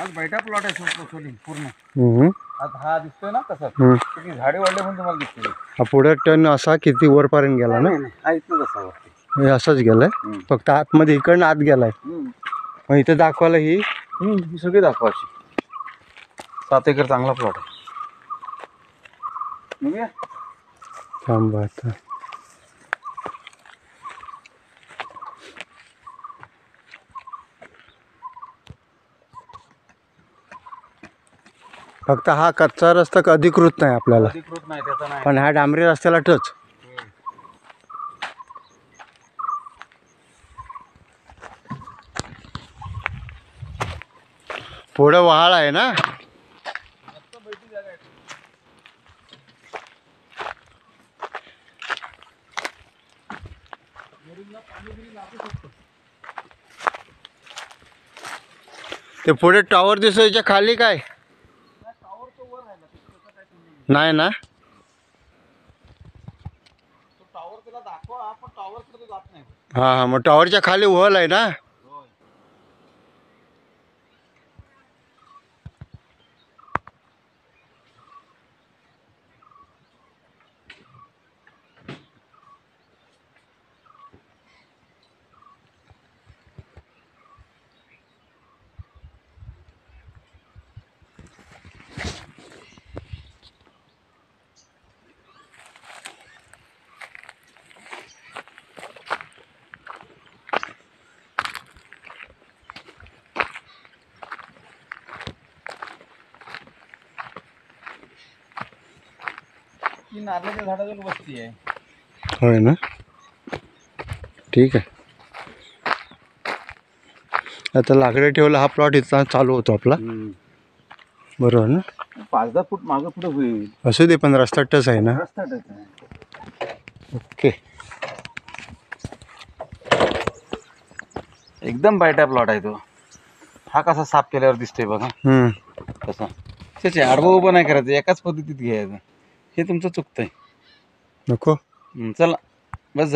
आज बैठा प्लॉट आहे पूर्ण. आता हा दिसतोय ना कसा किती झाडे वाढले म्हणून तुम्हाला दिसते. हा पुढे टर्न असा किती वरपर्यंत गेला ना? हा इथं कसा वाटते हे असंच गेलाय फक्त आतमध्ये इकडनं आत गेलाय. मग इथे दाखवायला ही सगळी दाखवायची. 7 एकर चांगला प्लॉट आहे. बघूया. थांबा आता. फक्त हा कच्चा रस्ता अधिकृत नाही आपल्याला, अधिकृत नाही त्याचा नाही. पण ह्या डांबरी रस्त्याला टच. पुढे वहाळ आहे ना. ते पुढे टॉवर दिसतो याच्या खाली काय नाही ना? टॉवर त्याला दाखवा पण टॉवर कडे जात नाही. हा हा, मग टॉवरच्या खाली वहल आहे ना. ही नारळाच्या झाडाजवळ वस्ती आहे. होय ना. ठीक आहे. आता लाकडे ठेवलं हा प्लॉट इथला चालू होतो आपला. बरोबर ना. 5-10 फूट मागं पुढे होईल. असू दे पण रस्ता टच आहे ना. रस्ता टच आहे. ओके. एकदम बायटा प्लॉट आहे तो. हा कसा साफ केल्यावर दिसतोय बघा. कसा त्याचे आडवं उभं नाही करायचं, एकाच पद्धतीत घ्यायचं. हे तुमचं चुकतंय. नको. चला बस.